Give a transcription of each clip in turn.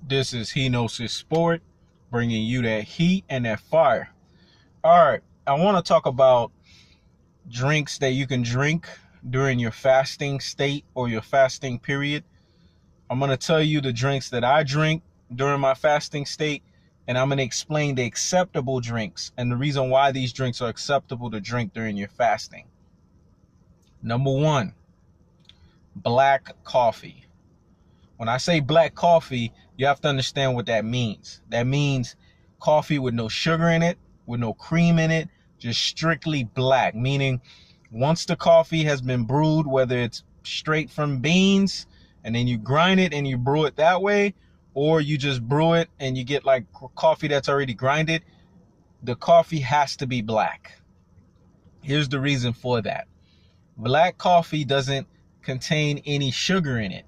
This is He Knows His Sport, bringing you that heat and that fire. All right, I want to talk about drinks that you can drink during your fasting state or your fasting period. I'm going to tell you the drinks that I drink during my fasting state, and I'm going to explain the acceptable drinks and the reason why these drinks are acceptable to drink during your fasting. Number one, black coffee. When I say black coffee, you have to understand what that means. That means coffee with no sugar in it, with no cream in it, just strictly black, meaning once the coffee has been brewed, whether it's straight from beans and then you grind it and you brew it that way, or you just brew it and you get like coffee that's already grinded, the coffee has to be black. Here's the reason for that. Black coffee doesn't contain any sugar in it.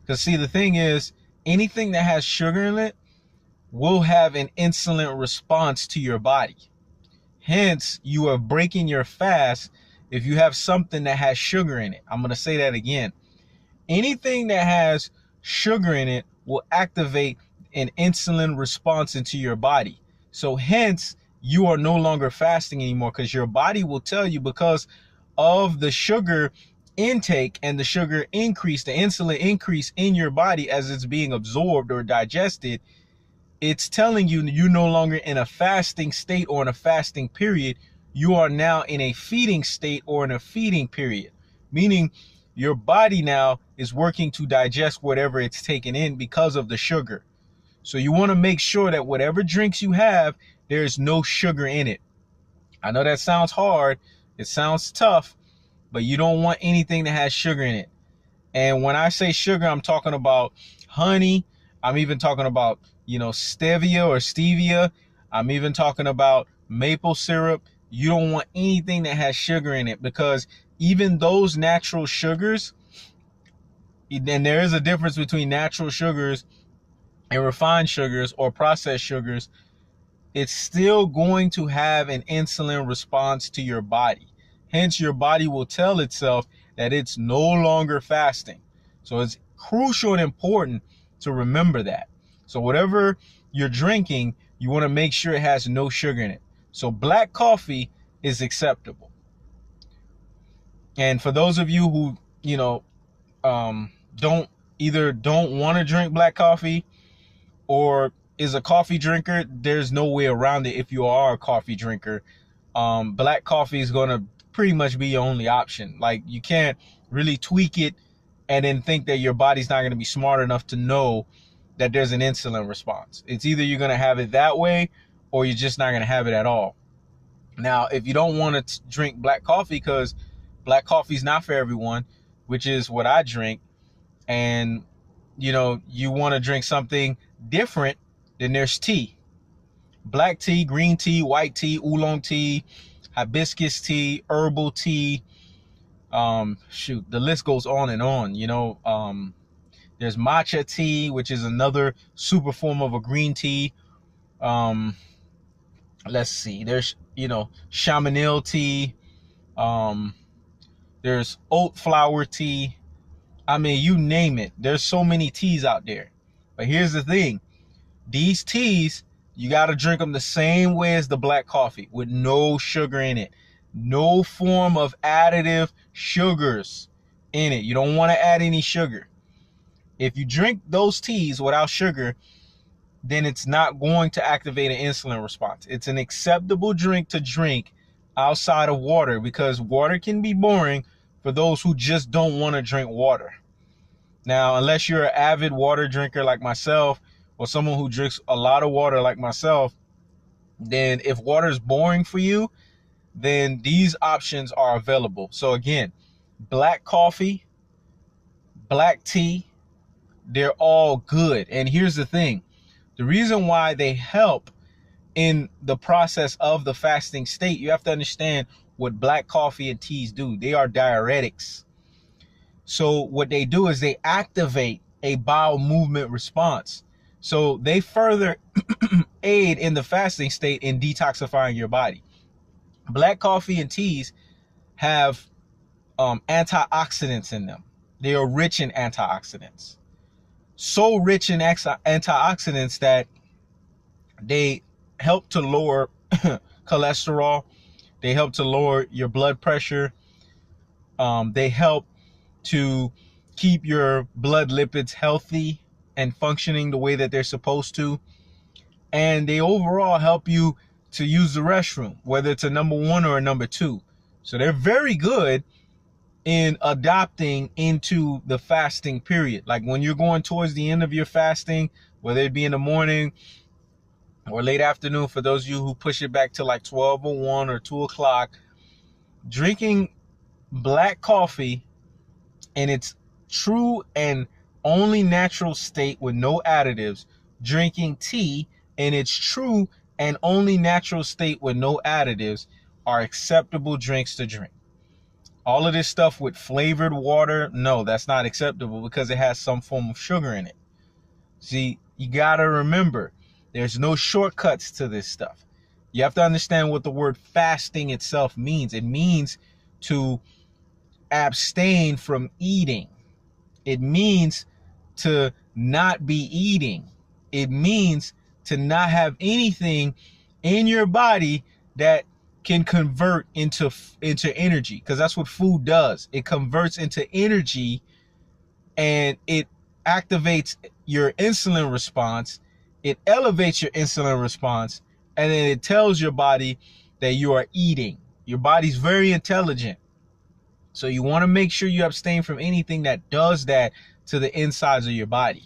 Because see, the thing is, anything that has sugar in it will have an insulin response to your body. Hence, you are breaking your fast if you have something that has sugar in it. I'm going to say that again. Anything that has sugar in it will activate an insulin response into your body. So hence, you are no longer fasting anymore because your body will tell you, because of the sugar intake and the sugar increase, the insulin increase in your body as it's being absorbed or digested, it's telling you you're no longer in a fasting state or in a fasting period. You are now in a feeding state or in a feeding period, meaning your body now is working to digest whatever it's taken in because of the sugar. So you want to make sure that whatever drinks you have, there's no sugar in it. I know that sounds hard. It sounds tough, but you don't want anything that has sugar in it. And when I say sugar, I'm talking about honey. I'm even talking about, stevia or stevia. I'm even talking about maple syrup. You don't want anything that has sugar in it, because even those natural sugars, and there is a difference between natural sugars and refined sugars or processed sugars, it's still going to have an insulin response to your body. Hence, your body will tell itself that it's no longer fasting. So it's crucial and important to remember that. So whatever you're drinking, you want to make sure it has no sugar in it. So black coffee is acceptable. And for those of you who, don't want to drink black coffee or is a coffee drinker, there's no way around it. If you are a coffee drinker, black coffee is going to pretty much be your only option. Like, you can't really tweak it and then think that your body's not going to be smart enough to know that there's an insulin response. It's either you're going to have it that way or you're just not going to have it at all. Now, if you don't want to drink black coffee, because black coffee is not for everyone, which is what I drink, and you want to drink something different, then there's tea. Black tea, green tea, white tea, oolong tea, hibiscus tea, herbal tea. The list goes on and on. There's matcha tea, which is another super form of a green tea. Let's see. There's, chamomile tea. There's oat flower tea. I mean, you name it. There's so many teas out there. But here's the thing. These teas, you got to drink them the same way as the black coffee, with no sugar in it. No form of additive sugars in it. You don't want to add any sugar. If you drink those teas without sugar, then it's not going to activate an insulin response. It's an acceptable drink to drink outside of water, because water can be boring for those who just don't want to drink water. Now, unless you're an avid water drinker like myself, or someone who drinks a lot of water like myself, then if water is boring for you, then these options are available. So again, black coffee, black tea, they're all good. And here's the thing. The reason why they help in the process of the fasting state, you have to understand what black coffee and teas do. They are diuretics. So what they do is they activate a bowel movement response. So they further aid in the fasting state in detoxifying your body. Black coffee and teas have antioxidants in them. They are rich in antioxidants. so rich in antioxidants that they help to lower cholesterol. They help to lower your blood pressure. They help to keep your blood lipids healthy and functioning the way that they're supposed to. And they overall help you to use the restroom, whether it's a number 1 or a number 2. So they're very good in adopting into the fasting period. Like when you're going towards the end of your fasting, whether it be in the morning or late afternoon, for those of you who push it back to like 12 or 1 or 2 o'clock, drinking black coffee in its true and only natural state with no additives, drinking tea in its true and only natural state with no additives are acceptable drinks to drink. All of this stuff with flavored water, no, that's not acceptable because it has some form of sugar in it. See, you gotta remember, there's no shortcuts to this stuff. You have to understand what the word fasting itself means. It means to abstain from eating. It means to not be eating. It means to not have anything in your body that can convert into energy, because that's what food does. It converts into energy and it activates your insulin response. It elevates your insulin response, and then it tells your body that you are eating. Your body's very intelligent. So you want to make sure you abstain from anything that does that to the insides of your body.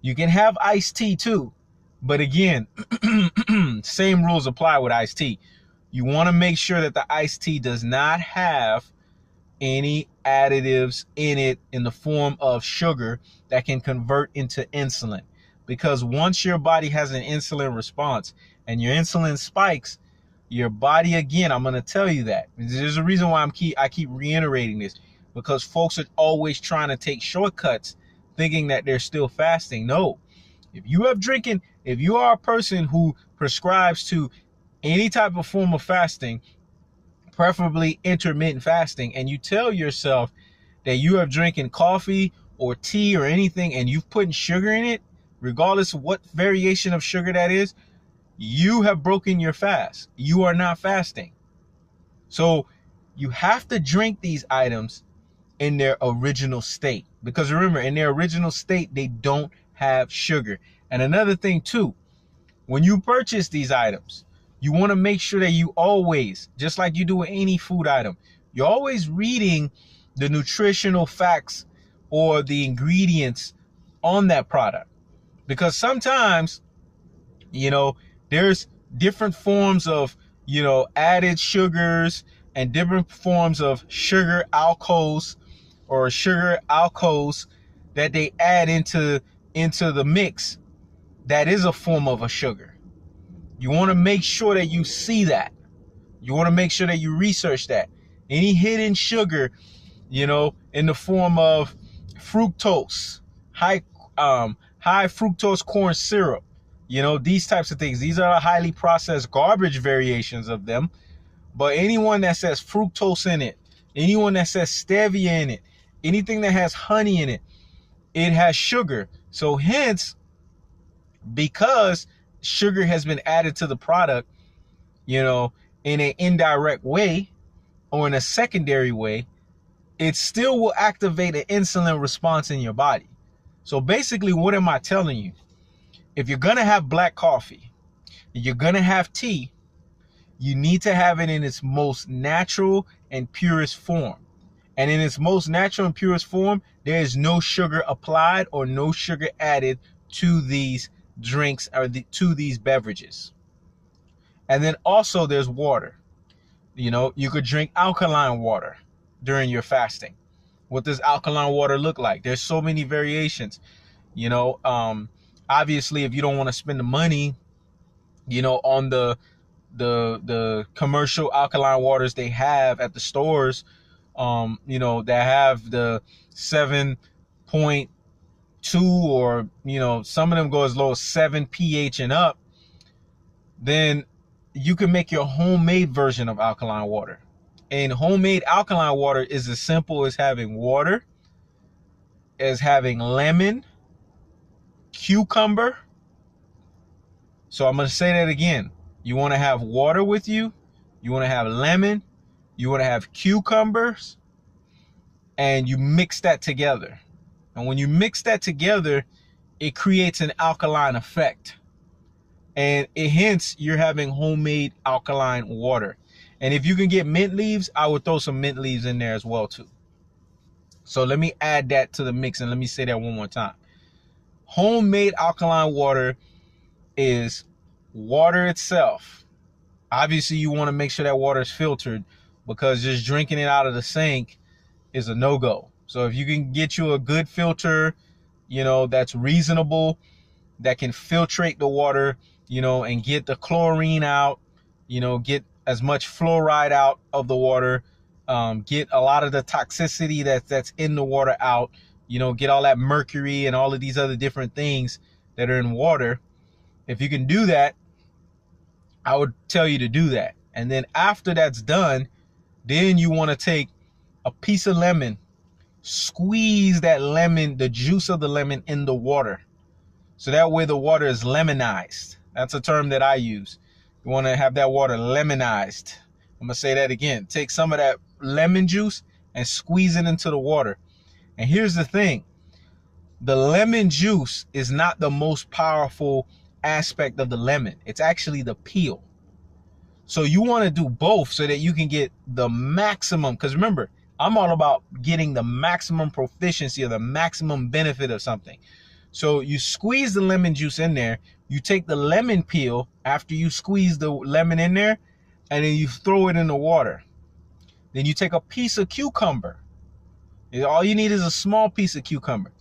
You can have iced tea too, but again, same rules apply with iced tea. You want to make sure that the iced tea does not have any additives in it in the form of sugar that can convert into insulin. Because once your body has an insulin response and your insulin spikes, your body, again, I'm going to tell you that. There's a reason why I keep reiterating this, because folks are always trying to take shortcuts thinking that they're still fasting. No. If you are a person who prescribes to any type of form of fasting, preferably intermittent fasting, and you tell yourself that you are drinking coffee or tea or anything and you've put sugar in it, regardless of what variation of sugar that is, you have broken your fast. You are not fasting. So you have to drink these items in their original state, because remember, in their original state, they don't have sugar. And another thing too, when you purchase these items, you want to make sure that you always, just like you do with any food item, you're always reading the nutritional facts or the ingredients on that product. Because sometimes, there's different forms of, added sugars and different forms of sugar alcohols or sugar alcohols that they add into the mix. That is a form of a sugar. You want to make sure that you see that. You want to make sure that you research that. Any hidden sugar, in the form of fructose, high fructose corn syrup, these types of things. These are the highly processed garbage variations of them. But anyone that says fructose in it, anyone that says stevia in it, anything that has honey in it, it has sugar. So hence, because sugar has been added to the product, in an indirect way or in a secondary way, it still will activate an insulin response in your body. So basically, what am I telling you? If you're going to have black coffee, you're going to have tea, you need to have it in its most natural and purest form. And in its most natural and purest form, there is no sugar applied or no sugar added to these drinks or to these beverages. And then also there's water. You could drink alkaline water during your fasting. What does alkaline water look like? There's so many variations. Obviously, if you don't want to spend the money, on the commercial alkaline waters they have at the stores, that have the 7.2 or, some of them go as low as 7 pH and up, then you can make your homemade version of alkaline water. And homemade alkaline water is as simple as having water, as having lemon, cucumber. So I'm going to say that again. You want to have water with you. You want to have lemon. You want to have cucumbers. And you mix that together. And when you mix that together, it creates an alkaline effect. And hence, you're having homemade alkaline water. And if you can get mint leaves, I would throw some mint leaves in there as well too. So let me add that to the mix, and let me say that one more time. Homemade alkaline water is water itself. Obviously, you want to make sure that water is filtered, because just drinking it out of the sink is a no-go. So if you can get you a good filter, that's reasonable, that can filtrate the water, and get the chlorine out, get as much fluoride out of the water, get a lot of the toxicity that's in the water out, get all that mercury and all of these other different things that are in water. If you can do that, I would tell you to do that. And then after that's done, then you want to take a piece of lemon, squeeze that lemon, the juice of the lemon, in the water. So that way the water is lemonized. That's a term that I use. You want to have that water lemonized. I'm going to say that again. Take some of that lemon juice and squeeze it into the water. And here's the thing. The lemon juice is not the most powerful aspect of the lemon. It's actually the peel. So you want to do both so that you can get the maximum. Because remember, I'm all about getting the maximum proficiency or the maximum benefit of something. So you squeeze the lemon juice in there. You take the lemon peel after you squeeze the lemon in there, and then you throw it in the water. Then you take a piece of cucumber. All you need is a small piece of cucumber.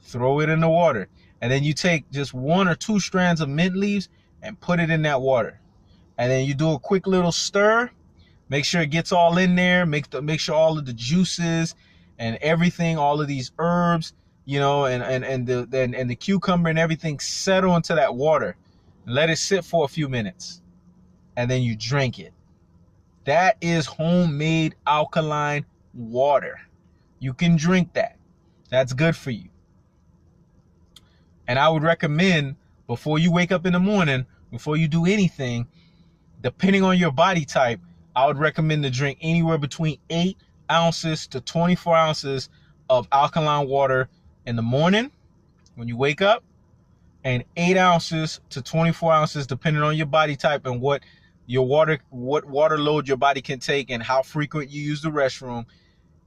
Throw it in the water. And then you take just 1 or 2 strands of mint leaves and put it in that water. And then you do a quick little stir. Make sure it gets all in there. Make sure all of the juices and everything, all of these herbs, and the cucumber and everything settle into that water. Let it sit for a few minutes. And then you drink it. That is homemade alkaline water. You can drink that. That's good for you. And I would recommend, before you wake up in the morning, before you do anything, depending on your body type, I would recommend to drink anywhere between 8 ounces to 24 ounces of alkaline water in the morning when you wake up, and 8 ounces to 24 ounces, depending on your body type and what water load your body can take and how frequent you use the restroom.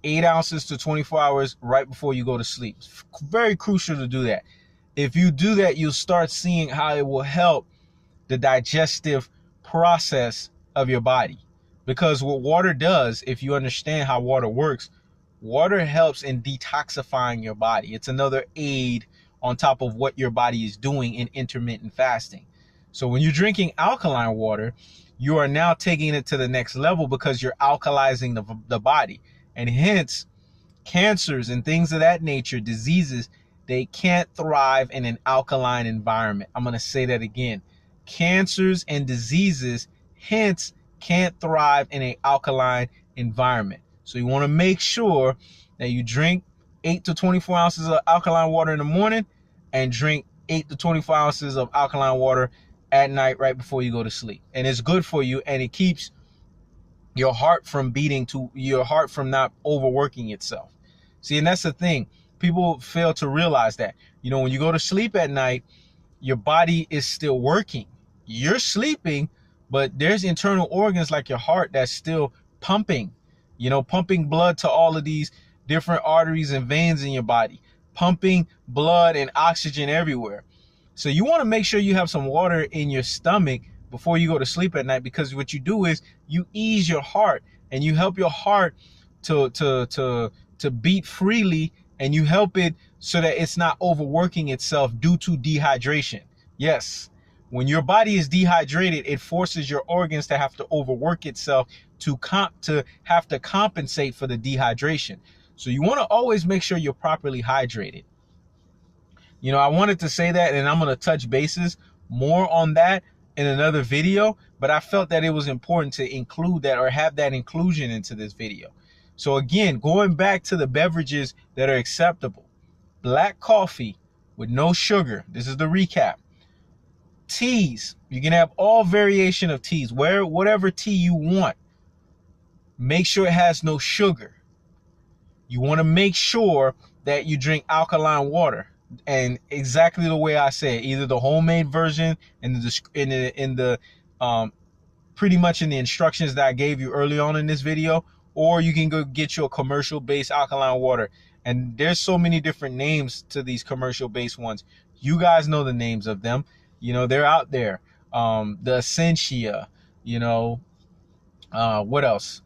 8 ounces to 24 hours right before you go to sleep. It's very crucial to do that. If you do that, you'll start seeing how it will help the digestive process of your body. Because what water does, if you understand how water works, water helps in detoxifying your body. It's another aid on top of what your body is doing in intermittent fasting. So when you're drinking alkaline water, you are now taking it to the next level because you're alkalizing the body. And hence, cancers and things of that nature, diseases, they can't thrive in an alkaline environment. I'm going to say that again. Cancers and diseases, hence, can't thrive in an alkaline environment. So you want to make sure that you drink 8 to 24 ounces of alkaline water in the morning and drink 8 to 24 ounces of alkaline water at night right before you go to sleep. And it's good for you, and it keeps your heart from not overworking itself. See, and that's the thing. People fail to realize that. When you go to sleep at night, your body is still working. You're sleeping, but there's internal organs like your heart that's still pumping, pumping blood to all of these different arteries and veins in your body, pumping blood and oxygen everywhere. So you want to make sure you have some water in your stomach before you go to sleep at night, because what you do is you ease your heart and you help your heart to beat freely, and you help it so that it's not overworking itself due to dehydration. Yes, when your body is dehydrated, it forces your organs to have to overwork itself to have to compensate for the dehydration. So you want to always make sure you're properly hydrated. I wanted to say that, and I'm going to touch bases more on that in another video, but I felt that it was important to include that, or have that inclusion into this video. So again, going back to the beverages that are acceptable: black coffee, with no sugar. This is the recap. Teas, you can have all variation of teas, whatever tea you want. Make sure it has no sugar. You want to make sure that you drink alkaline water, and exactly the way I say it, either the homemade version in the pretty much in the instructions that I gave you early on in this video, or you can go get you a commercial based alkaline water. And there's so many different names to these commercial based ones. You guys know the names of them. You know, they're out there. The Essentia, you know, what else?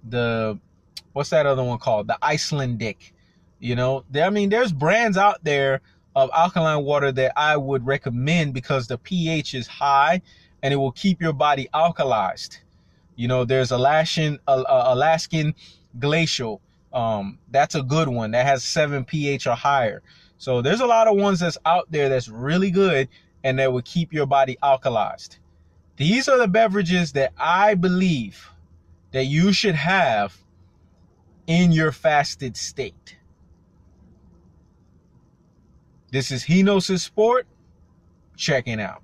What's that other one called? The Icelandic. You know, I mean, there's brands out there of alkaline water that I would recommend because the pH is high and it will keep your body alkalized. You know, there's Alaskan Glacial. That's a good one. That has 7 pH or higher. So there's a lot of ones that's out there that's really good and that will keep your body alkalized. These are the beverages that I believe that you should have in your fasted state. This is Henosis Sport, checking out.